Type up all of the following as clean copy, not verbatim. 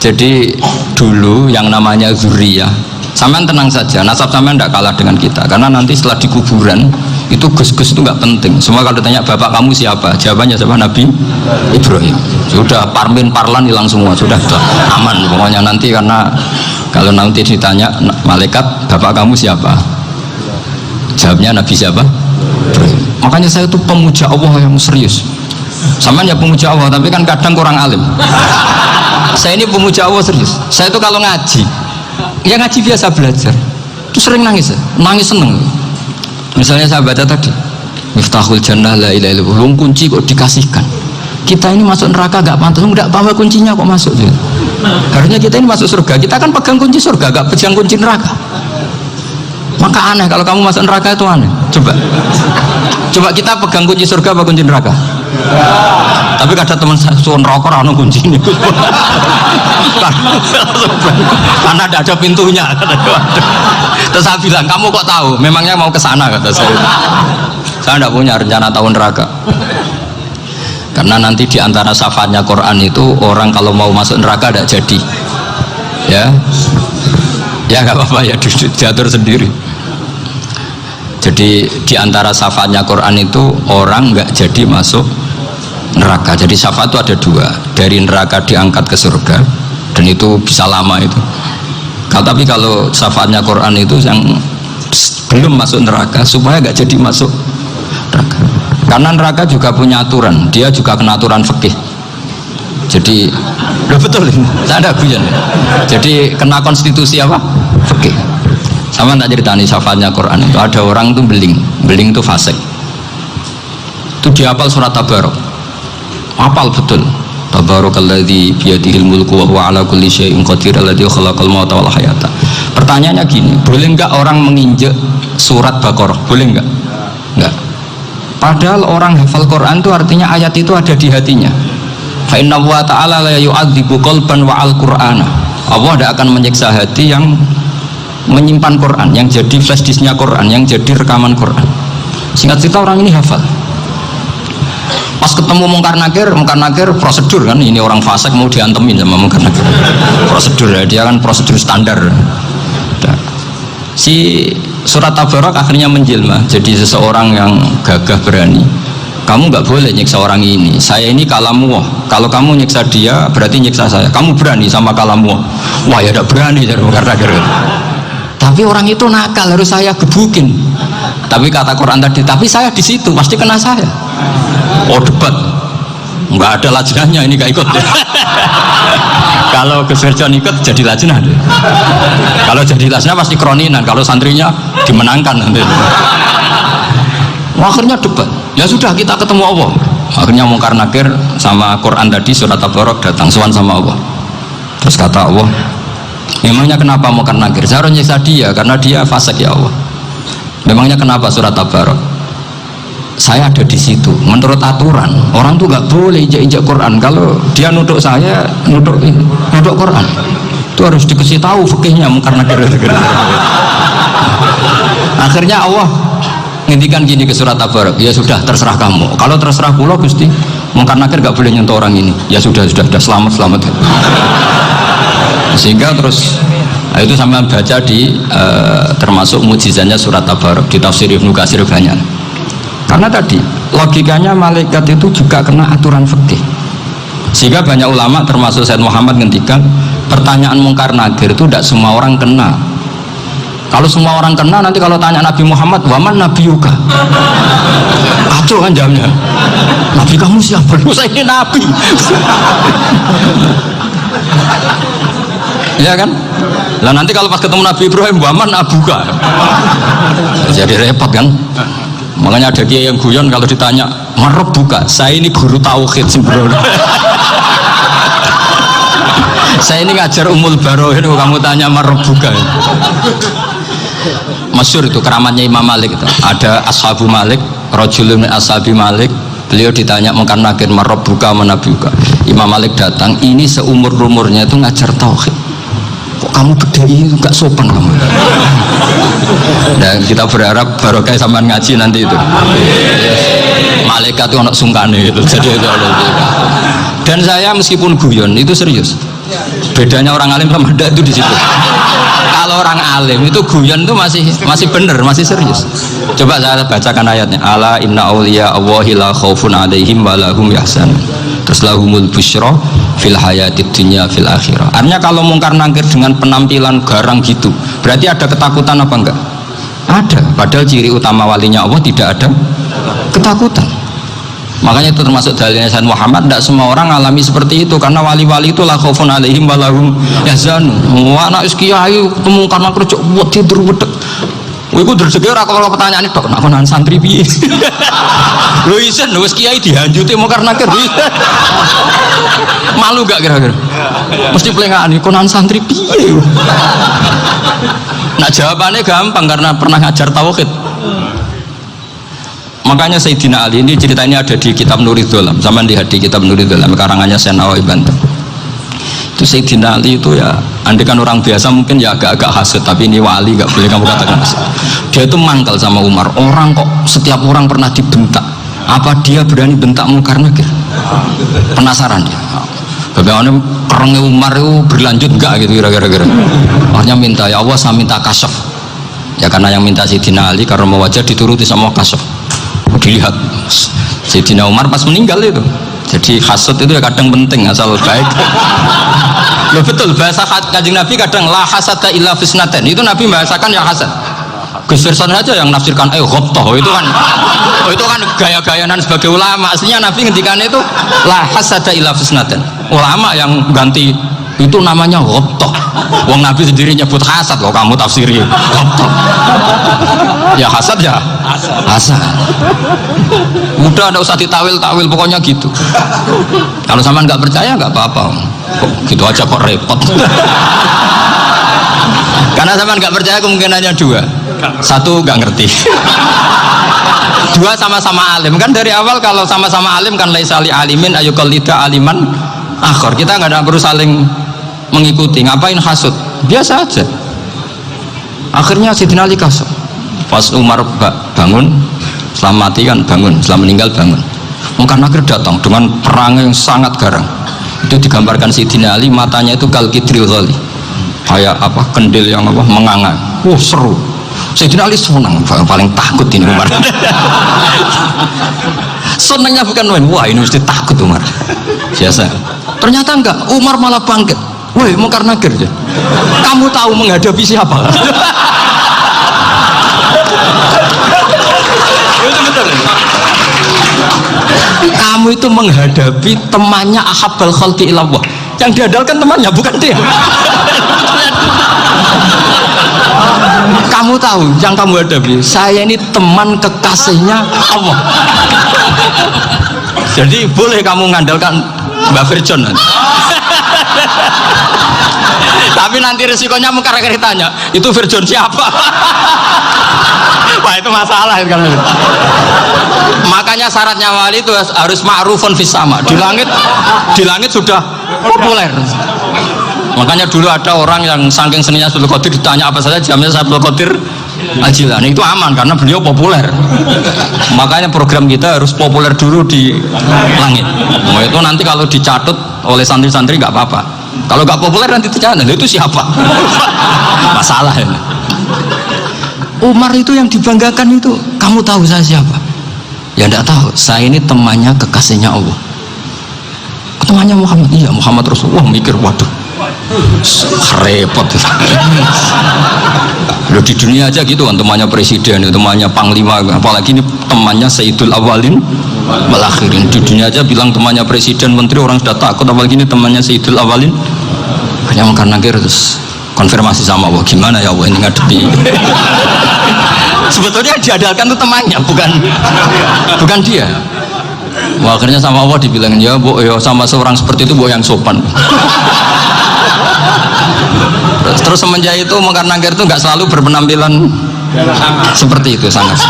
Jadi dulu yang namanya zuriyah, sampean tenang saja, nasab sampean tidak kalah dengan kita, karena nanti setelah di kuburan itu gus-gus itu nggak penting. Semua kalau ditanya bapak kamu siapa, jawabannya siapa? Nabi Ibrahim. Sudah parmin parlan hilang semua, sudah aman pokoknya nanti. Karena kalau nanti ditanya malaikat bapak kamu siapa, jawabnya Nabi siapa? Ibrahim. Makanya saya itu pemuja Allah yang serius. Sampean ya pemuja Allah, tapi kan kadang kurang alim. Saya ini pemuja Allah serius. Saya itu kalau ngaji, ya ngaji biasa belajar, itu sering nangis seneng. Misalnya saya baca tadi, Miftahul Jannah la ilaha illallah, kunci kok dikasihkan. Kita ini masuk neraka gak pantas, enggak bawa kuncinya kok masuk. Harusnya kita ini masuk surga, kita kan pegang kunci surga, gak pegang kunci neraka. Maka aneh kalau kamu masuk neraka itu aneh. Coba kita pegang kunci surga apa kunci neraka? Tapi kadang teman saya suon rokok rano kunci ini. Karena tidak ada pintunya. Terus saya bilang, kamu kok tahu? Memangnya mau ke sana, kata saya. Saya tidak punya rencana tahun neraka. Karena nanti di antara syafaatnya Quran itu orang kalau mau masuk neraka tidak jadi. Ya nggak apa-apa ya, diatur sendiri. Jadi di antara syafaatnya Quran itu orang nggak jadi masuk neraka. Jadi syafaat itu ada dua, dari neraka diangkat ke surga, dan itu bisa lama itu. Tapi kalau syafaatnya Quran itu yang belum masuk neraka supaya nggak jadi masuk neraka. Karena neraka juga punya aturan, dia juga kena aturan fikih. Jadi betul ini, saya ada guyon. Jadi kena konstitusi apa? Fikih. Sama tak ceritani syafaatnya Quran itu ada orang itu beling itu fasik. Itu dihafal surat Tabarok. Hafal betul. Tabarakalladzi biyadihil mulku wa huwa ala kulli syai'in qadir alladzi khalaqal mauta wal hayata. Pertanyaannya gini, boleh enggak orang menginjek surat Baqarah? Boleh enggak? Enggak. Padahal orang hafal Quran itu artinya ayat itu ada di hatinya. Fa inna wa ta'ala la yu'adzibu qalban wa al-Qur'ana. Allah tidak akan menyiksa hati yang menyimpan Quran, yang jadi flash disknya Quran, yang jadi rekaman Quran. Singkat cerita orang ini hafal. Pas ketemu Mungkar Nakir prosedur kan, ini orang fasik mau diantemin sama Mungkar Nakir. Prosedur ya, dia kan prosedur standar. Si surat Tabarak akhirnya menjelma jadi seseorang yang gagah berani. Kamu nggak boleh nyiksa orang ini, saya ini kalamullah. Kalau kamu nyiksa dia berarti nyiksa saya. Kamu berani sama kalamullah? Wah ya tidak berani jadi Mungkar Nakir. Tapi orang itu nakal, harus saya gebukin. Tapi kata Quran tadi, tapi saya di situ pasti kena saya. Oh debat, nggak ada lajnahnya ini gak ikut. Kalau Gus Wirjon ikut jadi lajnah. Kalau jadi lajnah pasti kroninan. Kalau santrinya dimenangkan nanti. Akhirnya debat. Ya sudah kita ketemu Allah. Akhirnya Mungkar Nakir sama Quran tadi surat Tabarok datang sowan sama Allah. Terus kata Allah, memangnya kenapa Mungkar Nakir? Saya harus nyiksa dia karena dia fasik ya Allah. Memangnya kenapa surat Tabarok? Saya ada di situ. Menurut aturan orang tuh nggak boleh injak Quran. Kalau dia nuduh saya nuduh Quran, itu harus dikasih tahu fikihnya Mungkar Nakir. Akhirnya Allah ngintikan gini ke surat Tabarok, ya sudah terserah kamu. Kalau terserah pulau Gusti, Mungkar Nakir nggak boleh nyentuh orang ini. Ya sudah selamat. Sehingga terus itu sampai baca di termasuk mujizatnya surat Tabarok di tafsir Ibnu Katsir banyak. Karena tadi logikanya malaikat itu juga kena aturan fikih. Sehingga banyak ulama termasuk Said Muhammad ngendikan pertanyaan Mungkar Nakir itu tidak semua orang kena. Kalau semua orang kena, nanti kalau tanya Nabi Muhammad, waman nabiyuka? Kacau kan jamnya. Nabi kamu siapa? Saya ini nabi. Ya kan? Lah nanti kalau pas ketemu Nabi Ibrahim, waman abuka? Jadi repot kan? Makanya ada kiai yang guyon kalau ditanya marab buka, saya ini guru tauhid sembrono. Saya ini ngajar Ummul Barohin, kamu tanya marab buka. Masyhur itu keramatnya Imam Malik itu. Ada ashabu Malik, rajulun min ashabi Malik, beliau ditanya Mungkar Nakir marab buka manabuka. Imam Malik datang, ini seumur-umurnya itu ngajar tauhid. Kok kamu gede ini gak sopan kamu. Dan kita berharap barokah sampean ngaji nanti itu. Malaikat itu anak sungkane itu. Jadi itu. Dan saya meskipun guyon itu serius. Bedanya orang alim sama ndak itu di situ. Kalau orang alim itu guyon itu masih bener, masih serius. Coba saya bacakan ayatnya. Ala inna auliya Allahi la khaufun alaihim wa lahum yahzanun. Terus lahumul busyra fil hayatid dunya fil akhirah. Artinya kalau mungkar nangkir dengan penampilan garang gitu, berarti ada ketakutan apa enggak? Ada. Padahal ciri utama walinya Allah tidak ada ketakutan. Makanya itu termasuk dalilnya Sayyid Muhammad. Tidak semua orang alami seperti itu, karena wali-wali itu la khaufun alaihim wa lahum yahzanun. Wah anak kiai ketemu karena kerja buat tidur wedek. Iku rezeki ora kalau pertanyaan itu nak konan santri piye. Lho isen wis kiai dihanjuti mau karena nakir. Malu gak kira-kira? Mesti pelengane konan santri piye. Nah jawabannya gampang karena pernah ngajar tauhid. Makanya Sayyidina Ali ini ceritanya ada di kitab Nurul Dholam. Zaman lihat di kitab Nurul Dholam karangannya Syekh Nawawi Banten. Itu Sayyidina Ali itu ya, andikan orang biasa mungkin ya agak-agak hasud, tapi ini wali gak boleh kamu katakan hasud. Dia itu mangkal sama Umar. Orang kok setiap orang pernah dibentak, apa dia berani bentak mungkar nakir? Penasaran dia. Bagaimana kerengnya Umar itu berlanjut enggak gitu kira-kira. Akhirnya minta, ya Allah saya minta kasyaf. Ya karena yang minta Sayyidina Ali karena mau wajah dituruti sama kasyaf. Dilihat Sayyidina Umar pas meninggal itu. Jadi hasud itu ya kadang penting asal baik. Loh betul, bahasa Kanjeng Nabi kadang la hasada illa fisnaten. Itu Nabi bahasakan ya hasad. Gus Firson aja yang nafsirkan ghobtoh itu kan gaya-gayanan sebagai ulama. Aslinya Nabi ngendikan itu la hasada illa fisnaten. Ulama yang ganti itu namanya ghobtoh. Wong Nabi sendiri nyebut hasad loh, kamu tafsiri ghobtoh. Ya hasad ya hasad. Udah ada usah ditawil pokoknya gitu. Kalau sama nggak percaya nggak apa-apa. Gitu aja kok repot. Karena sama nggak percaya kemungkinannya dua. Satu nggak ngerti. Dua sama-sama alim. Kan dari awal kalau sama-sama alim kan laisali alimin ayuqallida aliman akhor. Kita nggak perlu saling mengikuti. Ngapain hasud? Biasa aja. Akhirnya Sayyidina Ali kasih. Pas Umar bangun, setelah mati kan bangun, setelah meninggal bangun. Mungkar nakir datang dengan perang yang sangat garang. Itu digambarkan Sayyidina Ali, matanya itu kalkidril ghali, kayak apa kendil yang apa menganga. Seru. Sayyidina Ali senang, paling takut ini Umar. Senangnya bukan main, wah ini mesti takut Umar. Biasa. Ternyata enggak, Umar malah bangkit. Woi, mungkar nakir aja. Kamu tahu menghadapi siapa? Kamu itu menghadapi temannya ahabbal khalqi ilallah. Yang diandalkan temannya bukan dia. Kamu tahu yang kamu hadapi, saya ini teman kekasihnya Allah. Jadi boleh kamu mengandalkan Mbak Virjon. Tapi nanti resikonya mungkar nakir tanya, itu Virjon siapa? Wah itu masalah kan. Makanya syaratnya wali itu harus ma'rufun fis sama. Di langit sudah populer. Makanya dulu ada orang yang saking seninya Abdul Qadir ditanya apa saja jamnya Abdul Qadir Al-Jilani, itu aman karena beliau populer. Makanya program kita harus populer dulu di langit. Nah, itu nanti kalau dicatut oleh santri-santri nggak apa-apa. Kalau nggak populer nanti dicatat itu siapa? Masalah ini. Umar itu yang dibanggakan itu, kamu tahu saya siapa? Ya tidak tahu, saya ini temannya kekasihnya Allah. Temannya Muhammad, iya Muhammad Rasulullah. Mikir, waduh repot. Loh di dunia aja gitu kan, temannya presiden, temannya panglima, apalagi ini temannya Sayyidul Awalin wal Akhirin. Di dunia aja bilang temannya presiden, menteri, orang sudah takut, apalagi ini temannya Sayyidul Awalin. Hanya mungkar nakir terus konfirmasi sama Allah, gimana ya Allah ini ngadepi. Sebetulnya diadalkan itu temannya, bukan dia. Wah, akhirnya sama Allah dibilang, ya bu, ya sama seorang seperti itu bu yang sopan. Terus semenjak itu mungkar nakir itu nggak selalu berpenampilan seperti itu sangat.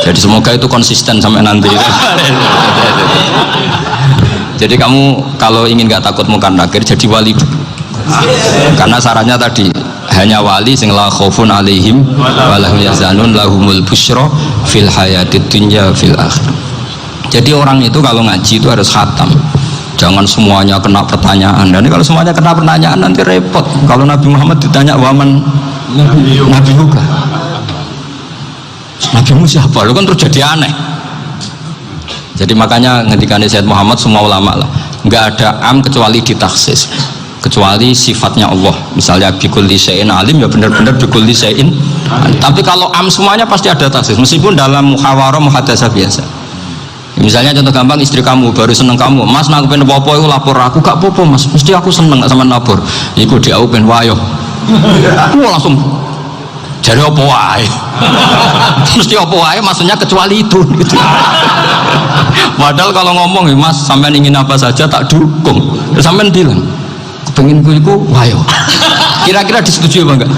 Jadi semoga itu konsisten sampai nanti. Jadi kamu kalau ingin nggak takut mungkar nakir, jadi wali dulu. Karena syaratnya tadi hanya wali sing la khaufun alaihim wa lahum yahzanun lahumul busyra fil hayatid dunya fil akhirah. Jadi orang itu kalau ngaji itu harus khatam. Jangan semuanya kena pertanyaan. Dan kalau semuanya kena pertanyaan nanti repot. Kalau Nabi Muhammad ditanya waman Nabi juga. Nabimu siapa? Lu kan terus jadi aneh. Jadi makanya ketika Sayyid Muhammad semua ulama lah, nggak ada am kecuali ditaksis, kecuali sifatnya Allah. Misalnya bikulli syai'in alim, ya benar-benar bikulli syai'in. Tapi kalau am semuanya pasti ada taksis, meskipun dalam muhawarah muhadasah biasa. Misalnya contoh gampang, istri kamu baru seneng kamu, mas nak pengen apa-apa itu lapor aku, gak apa-apa mas, mesti aku seneng gak sama lapor. Iku dia aku pengen wayo, aku langsung jadi apa wae. Mesti apa wae maksudnya kecuali itu gitu. Padahal kalau ngomong mas sampean ingin apa saja tak dukung, sampean bilang pengen ku iku wayo. Kira-kira disetujui apa enggak?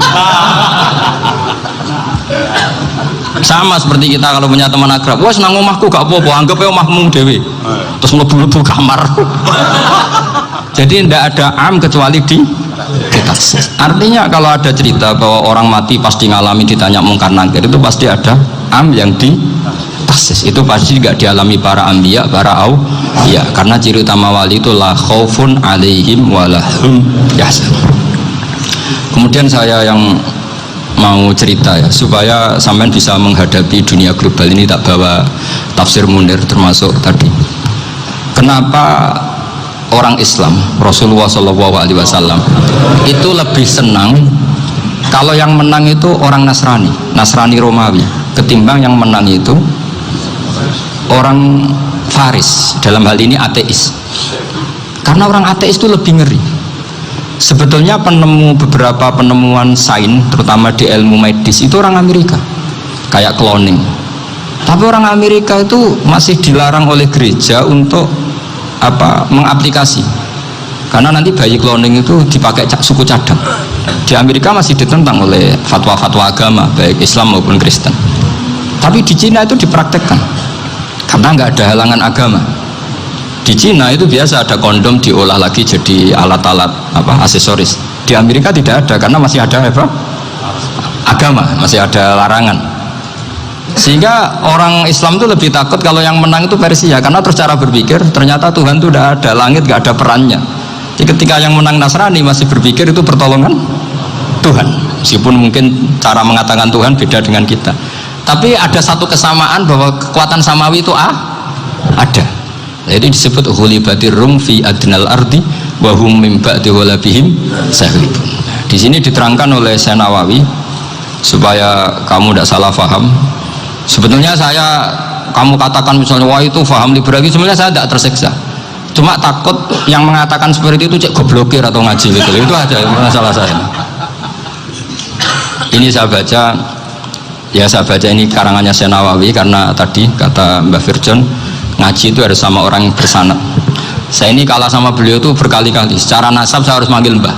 Sama seperti kita kalau punya teman akrab, wah senang omahku gak apa-apa, anggap aja omahmu dewe, terus mlebu-mlebu kamar. Jadi tidak ada am kecuali di taksis. Artinya kalau ada cerita bahwa orang mati pasti ngalami ditanya mungkar nangkir, itu pasti ada am yang di taksis. Itu pasti tidak dialami para anbiya, para auliya, karena ciri utama wali itu la khaufun alaihim walahum yahzanun. Kemudian saya yang mau cerita ya, supaya sampean bisa menghadapi dunia global ini, tak bawa tafsir Munir termasuk tadi. Kenapa orang Islam, Rasulullah SAW itu lebih senang kalau yang menang itu orang Nasrani Romawi, ketimbang yang menang itu orang Faris, dalam hal ini ateis. Karena orang ateis itu lebih ngeri. Sebetulnya beberapa penemuan sains, terutama di ilmu medis, itu orang Amerika, kayak cloning. Tapi orang Amerika itu masih dilarang oleh gereja untuk mengaplikasi, karena nanti bayi cloning itu dipakai suku cadang. Di Amerika masih ditentang oleh fatwa-fatwa agama, baik Islam maupun Kristen. Tapi di Cina itu dipraktekkan, karena nggak ada halangan agama. Di Cina itu biasa ada kondom diolah lagi jadi alat-alat aksesoris. Di Amerika tidak ada, karena masih ada agama, masih ada larangan. Sehingga orang Islam itu lebih takut kalau yang menang itu Persia, karena terus cara berpikir ternyata Tuhan itu tidak ada, langit nggak ada perannya. Jadi ketika yang menang Nasrani masih berpikir itu pertolongan Tuhan, meskipun mungkin cara mengatakan Tuhan beda dengan kita. Tapi ada satu kesamaan bahwa kekuatan samawi itu ada. Itu disebut ghulibatir rum fi adnal ardi wa hum min ba'di ghalabihim saghibun. Di sini diterangkan oleh Syekh Nawawi supaya kamu tidak salah paham. Sebetulnya kamu katakan misalnya wah itu paham liberalisme, sebenarnya saya tidak tersiksa. Cuma takut yang mengatakan seperti itu cek goblokir atau ngaji gitu. Itu aja masalah saya. Ini saya baca ini karangannya Syekh Nawawi, karena tadi kata Mbak Firjon, ngaji itu harus sama orang yang bersanad. Saya ini kalah sama beliau itu berkali-kali. Secara nasab saya harus manggil mbah,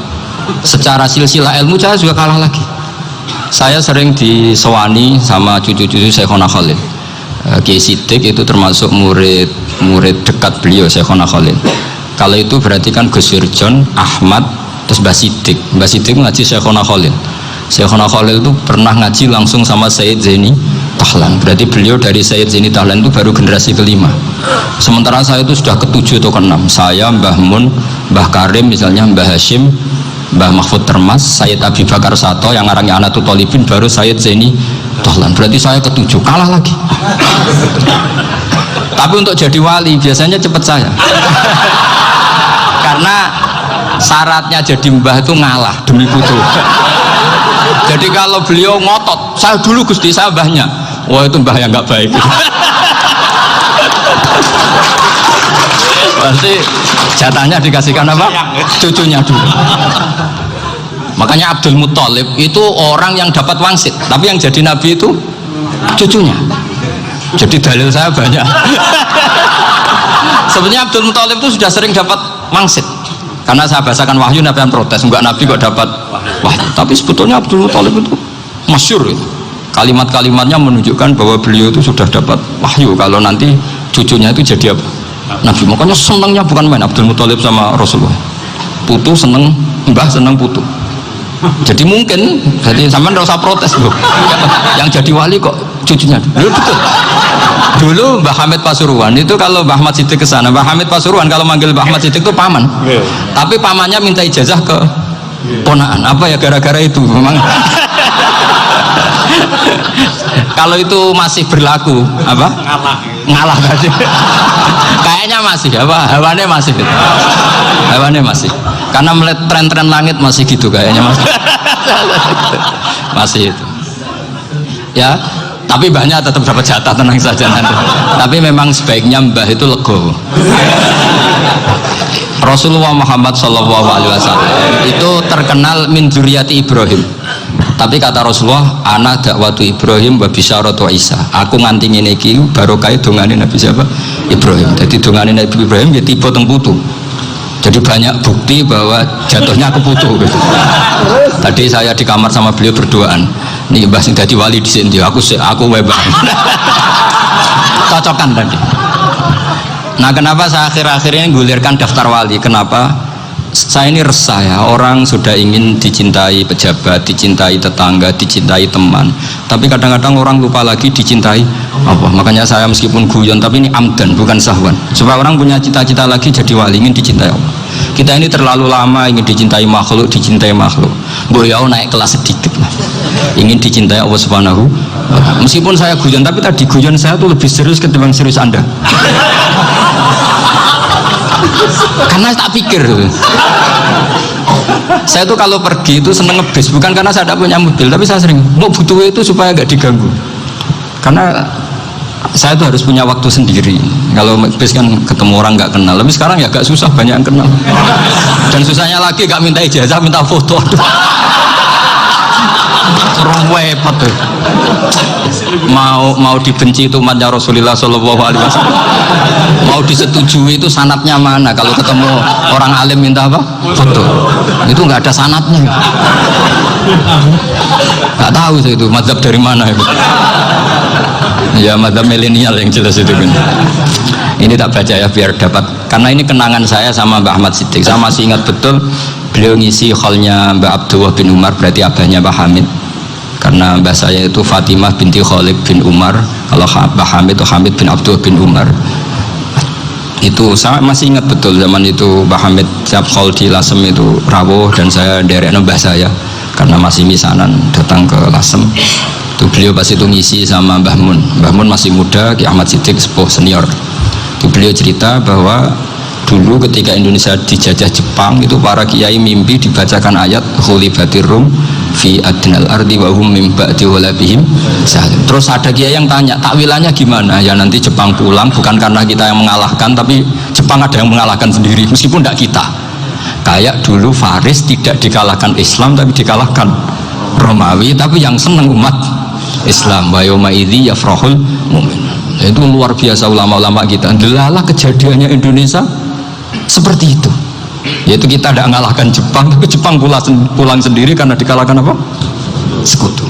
secara silsilah ilmu saya juga kalah lagi. Saya sering disewani sama cucu-cucu Syekhona Khalil. Kiai Siddiq itu termasuk murid dekat beliau, Syekhona Khalil. Kalau itu berarti kan Gus Wirjon, Ahmad, terus Mbah Siddiq. Mbah Siddiq ngaji Syekhona Khalil. Syekhona Khalil itu pernah ngaji langsung sama Sayyid Zaini Tahlan. Berarti beliau dari Sayyid Zaini Tahlan itu baru generasi kelima. Sementara saya itu sudah ke-7 atau ke-6. Saya, Mbah Mun, Mbah Karim misalnya, Mbah Hashim, Mbah Mahfud Termas, Sayyid Abi Bakar Sato yang arangnya Anatul Tolibin, baru Sayyid Zaini Tahlan. Berarti saya ke-7, kalah lagi. Tapi untuk jadi wali biasanya cepat saya. Karena syaratnya jadi mbah itu ngalah demi putu. Jadi kalau beliau ngotot, saya dulu Gusti, saya mbahnya, wah itu mbah yang nggak baik. Pasti jatahnya dikasihkan apa? Cucunya dulu. Makanya Abdul Muthalib itu orang yang dapat wangsit, tapi yang jadi nabi itu cucunya. Jadi dalil saya banyak. Sebenarnya Abdul Muthalib itu sudah sering dapat wangsit, karena saya bahasakan wahyu, nabi yang protes, enggak nabi kok dapat wahyu. Tapi sebetulnya Abdul Muthalib itu masyhur itu. Kalimat-kalimatnya menunjukkan bahwa beliau itu sudah dapat wahyu kalau nanti cucunya itu jadi apa? Nabi. Makanya senangnya bukan main Abdul Muthalib sama Rasulullah. Putu seneng mbah, seneng putu. Jadi mungkin, jadi sampean enggak usah protes loh. Yang jadi wali kok cucunya. Loh, betul. Dulu Mbah Hamid Pasuruan itu kalau Mbah Ahmad Siddiq ke sana, Mbah Hamid Pasuruan kalau manggil Mbah Ahmad Siddiq itu paman. Tapi pamannya minta ijazah ke ponaan. Apa ya gara-gara itu memang. Kalau itu masih berlaku apa? Ngalah tadi. Kayaknya masih apa? Hawannya masih gitu. Hawannya masih. Karena melihat tren-tren langit masih gitu kayaknya masih. Masih itu. Ya, tapi mbahnya tetap dapat jatah, tenang saja nanti. Tapi memang sebaiknya mbah itu legowo. Rasulullah Muhammad SAW itu terkenal min dzurriyyati Ibrahim. Tapi kata Rasulullah, ana dakwatu Ibrahim wa bisyaratu Isa. Aku nganti ngene iki barokah dongane Nabi siapa? Ibrahim. Jadi dongane Nabi Ibrahim ya tipe teng putu. Jadi banyak bukti bahwa jatuhnya ke putu gitu. Tadi saya di kamar sama beliau berduaan. Nih mbah sing dadi wali di sini, aku webah. Cocokan tadi. Nah, kenapa saya akhir-akhir ini gulirkan daftar wali? Kenapa? Saya ini resah ya, orang sudah ingin dicintai pejabat, dicintai tetangga, dicintai teman. Tapi kadang-kadang orang lupa lagi dicintai Allah. Makanya saya meskipun guyon, tapi ini amdan, bukan sahwan. Supaya orang punya cita-cita lagi jadi wali, ingin dicintai Allah. Kita ini terlalu lama ingin dicintai makhluk. Boyau naik kelas sedikit lah. Ingin dicintai Allah Subhanahu wa Ta'ala. Meskipun saya guyon, tapi tadi guyon saya tuh lebih serius ketimbang serius Anda. Karena tak pikir saya tuh kalau pergi itu seneng ngebis, bukan karena saya tidak punya mobil, tapi saya sering mau butuh itu supaya gak diganggu, karena saya tuh harus punya waktu sendiri. Kalau ngebis kan ketemu orang gak kenal, tapi sekarang ya gak susah, banyak yang kenal. Dan susahnya lagi gak minta ijazah, minta foto. Repot tuh. Mau dibenci itu umatnya Rasulullah Shallallahu Alaihi Wasallam, mau disetujui itu sanatnya mana? Kalau ketemu orang alim minta apa? Foto. Itu nggak ada sanatnya. Nggak tahu saya itu mazhab dari mana itu. Ya mazhab milenial yang jelas itu kan. Ini tak baca ya biar dapat, karena ini kenangan saya sama Mbah Ahmad Siddiq. Saya masih ingat betul beliau ngisi khalnya Mbah Abdullah bin Umar, berarti abahnya Mbah Hamid. Karena mbah saya itu Fatimah binti Khalid bin Umar, kalau Mbah Hamid itu Hamid bin Abdullah bin Umar. Itu saya masih ingat betul zaman itu Mbah Hamid siap khol di Lasem itu rawuh, dan saya derek mbah saya karena masih misanan datang ke Lasem. Itu beliau pas itu ngisi sama Mbah Mun. Mbah Mun masih muda, Ki Ahmad Siddiq sepuh senior. Itu beliau cerita bahwa dulu ketika Indonesia dijajah Jepang itu para kiai mimpi dibacakan ayat khulibatir rum fi adnal ardi wa hum min ba'di walabihim. Terus ada kiai yang tanya, takwilannya gimana? Ya nanti Jepang pulang bukan karena kita yang mengalahkan, tapi Jepang ada yang mengalahkan sendiri meskipun tidak kita. Kayak dulu Faris tidak dikalahkan Islam tapi dikalahkan Romawi, tapi yang senang umat Islam. Wa yauma idzi yafrahul mu'min. Itu luar biasa ulama-ulama kita. Delalah kejadiannya Indonesia seperti itu, yaitu kita tidak mengalahkan Jepang, tapi Jepang pulang sendiri karena dikalahkan apa? Sekutu.